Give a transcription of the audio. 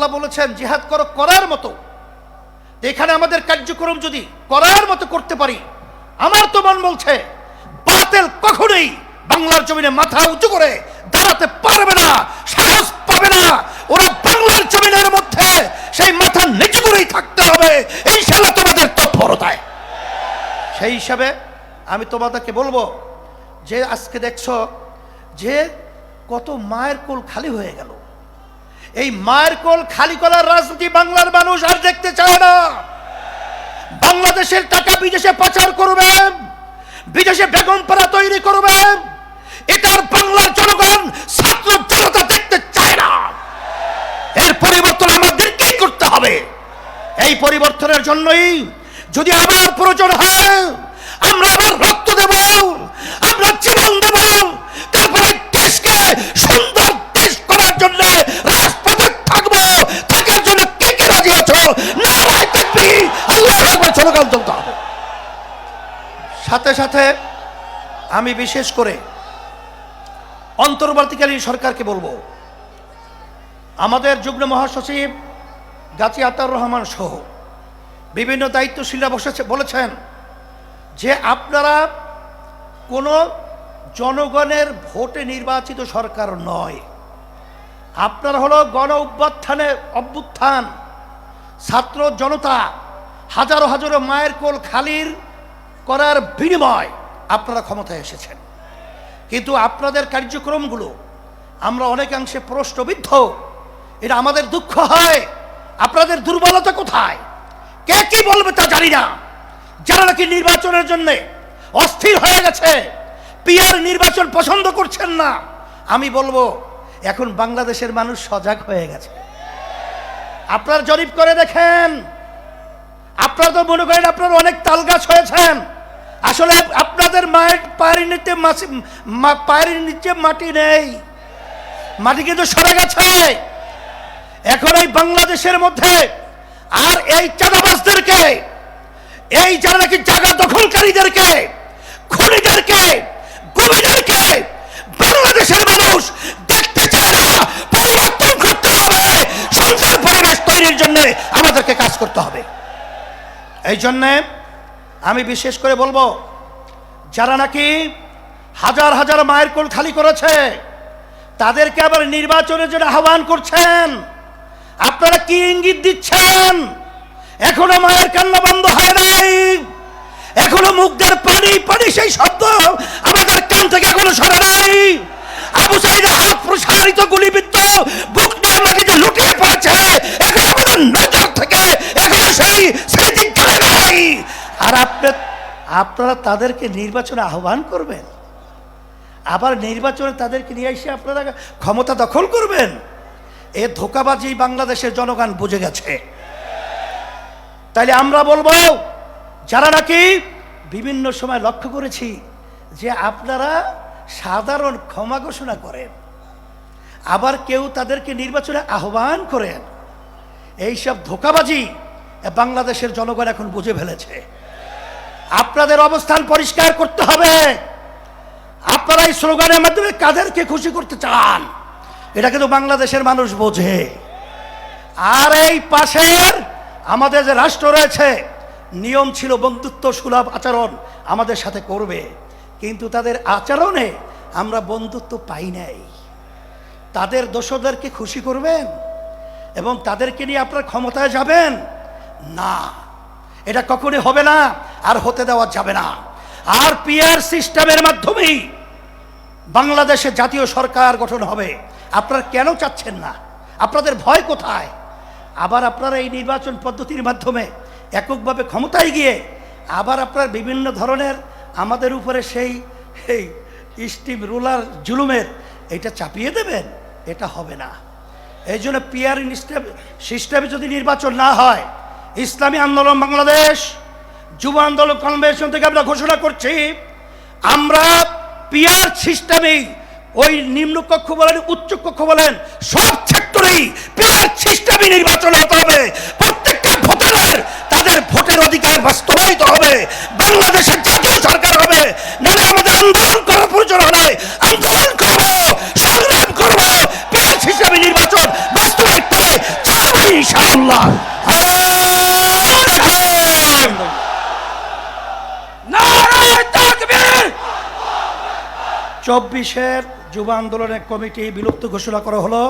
আল্লাহ বলেছেন জিহাদ করো করার মতো। এখানে আমাদের কার্যক্রম যদি করার মতো করতে পারি, আমার তো মন বলছে বাতিল কখনোই বাংলার জমিনে মাথা উঁচু করে দাঁড়াতে পারবে না, সাহস পাবে না। ওরা বাংলার জমিনের মধ্যে সেই মাথা নিচু করেই থাকতে হবে ইনশাআল্লাহ তোমাদের তৎপরতায়। সেই হিসাবে আমি তোমাদেরকে বলবো যে আজকে দেখছো যে কত মায়ের কোল খালি হয়ে গেল। এই মায়ের কোল খালি করার রাজনীতি বাংলার মানুষ আর দেখতে চায় না। বাংলাদেশের টাকা বিদেশে পাচার করবে, বিদেশে বেগমপাড়া তৈরি করবে, এটার বাংলার জনগণ ছাত্র জনতা দেখতে চায় না। এর পরিবর্তন আমাদের কি করতে হবে? এই পরিবর্তনের জন্যই যদি আবার প্রয়োজন হয় আমরা আবার রক্ত দেব, আমরা জীবন দেব, তারপরে দেশকে সুন্দর দেশ করার জন্য রাজপথে থাকবো। থাকার জন্য কে কে রাজি আছো? নারায়ে তাকবীর, আল্লাহু আকবার স্লোগান তুলতে হবে। সাথে সাথে আমি বিশেষ করে অন্তর্বর্তীকালীন সরকারকে বলবো, আমাদের যুগ্ম মহাসচিব গাজী আতাউর রহমান সহ বিভিন্ন দায়িত্বশীলরা বলেছেন যে আপনারা কোনো জনগণের ভোটে নির্বাচিত সরকার নয়, আপনারা হলো গণ অভ্যুত্থান, ছাত্র জনতা হাজারো হাজারো মায়ের কোল খালির করার বিনিময় আপনারা ক্ষমতায় এসেছেন। কিন্তু আপনাদের কার্যক্রমগুলো আমরা অনেকাংশে প্রশ্নবিদ্ধ। এটা আমাদের দুঃখ হয়। আপনাদের দুর্বলতা কোথায়? কে কি বলবে তা জানি না। যারা নাকি নির্বাচনের জন্য অস্থির হয়ে গেছে, পিআর নির্বাচন পছন্দ করছেন না, আমি বলবো এখন বাংলাদেশের মানুষ সজাগ হয়ে গেছে। আপনারা জরিপ করে দেখেন, আপনারা তো মনে করেন আপনারা অনেক তালগাছ হয়েছেন। আসলে আপনাদের পায়ের নিচে মাটি নেই, মাটি কিন্তু সরে গেছে। এখন এই বাংলাদেশের মধ্যে আর এই চাঁদাবাজদেরকে, এই যারা নাকি জায়গা দখলকারীদেরকে, খুনিদেরকে, গুমিদেরকে বাংলাদেশের মানুষ দেখতে চায় না। পরিবর্তন করতে হবে, সুন্দর পরিবেশ তৈরির জন্য আমাদেরকে কাজ করতে হবে। এই জন্যে আমি বিশেষ করে বলবো, যারা নাকি হাজার হাজার মায়ের কোল খালি করেছে তাদেরকে আবার নির্বাচনের জন্য আহ্বান করছেন। আপনারা কি ইঙ্গিত দিচ্ছেন? এখনো মায়ের কান্না বন্ধ হয় নাই, এখনো মুখদের পানি পানি সেই শব্দ আমাদের কান থেকে এখনো সরে নাই। আবু সাঈদের হাত প্রসারিত গুলিবিদ্ধ, বুক নিয়ে মাটিতে লুটিয়ে পড়েছে, এখন আমাদের নজর থেকে এখনো সেই স্মৃতি গায়ে নাই। আর আপনারা তাদেরকে নির্বাচনে আহ্বান করবেন, আবার নির্বাচনে তাদেরকে নিয়ে এসে আপনারা ক্ষমতা দখল করবেন। এ ধোঁকাবাজি বাংলাদেশের জনগণ বুঝে গেছে। তাইলে আমরা বলবো, যারা নাকি বিভিন্ন সময় লক্ষ্য করেছি যে আপনারা সাধারণ ক্ষমা ঘোষণা করেন, আবার কেউ তাদেরকে নির্বাচনে আহ্বান করেন, এইসব ধোঁকাবাজি বাংলাদেশের জনগণ এখন বুঝে ফেলেছে। আপনাদের অবস্থান পরিষ্কার করতে হবে। আপনারা এই স্লোগানের মাধ্যমে কাদেরকে খুশি করতে চান এটা কিন্তু বাংলাদেশের মানুষ বোঝে। আর এই পাশের আমাদের যে রাষ্ট্র রয়েছে, নিয়ম ছিল বন্ধুত্ব সুলভ আচরণ আমাদের সাথে করবে, কিন্তু তাদের আচরণে আমরা বন্ধুত্ব পাই নাই। তাদের দোষদেরকে খুশি করবেন এবং তাদেরকে নিয়ে আপনারা ক্ষমতায় যাবেন না, এটা কখনোই হবে না, আর হতে দেওয়া যাবে না। আর পিআর সিস্টেমের মাধ্যমেই বাংলাদেশে জাতীয় সরকার গঠন হবে। আপনারা কেন চাচ্ছেন না? আপনাদের ভয় কোথায়? আবার আপনারা এই নির্বাচন পদ্ধতির মাধ্যমে এককভাবে ক্ষমতায় গিয়ে আবার আপনারা বিভিন্ন ধরনের আমাদের উপরে সেই স্টিম রুলার জুলুমের এটা চাপিয়ে দেবেন, এটা হবে না। এই জন্য পিআর সিস্টেমে যদি নির্বাচন না হয়, ইসলামী আন্দোলন বাংলাদেশ, যুব আন্দোলন কনভেনশন থেকে আমরা ঘোষণা করছি, আমরা পিআর সিস্টেমেই ওই নিম্নকক্ষ বলেন উচ্চ কক্ষ বলেন সব সেক্টরেই পিআর সিস্টেমে নির্বাচন হতে হবে। প্রত্যেকটা ভোটারের তাদের ভোটের অধিকার বাস্তবায়িত হবে, বাংলাদেশের জাতীয় সরকার হবে। নাহলে আমাদের আন্দোলন করার প্রয়োজন হলে আন্দোলন করবো, সংগ্রাম করবো, পিআর সিস্টেমে নির্বাচন বাস্তবায়িত হবে। ইনশাআল্লাহ। নারায়ে তাকবীর। 24-এর যুব আন্দোলনের কমিটি বিলুপ্ত ঘোষণা করা হলো।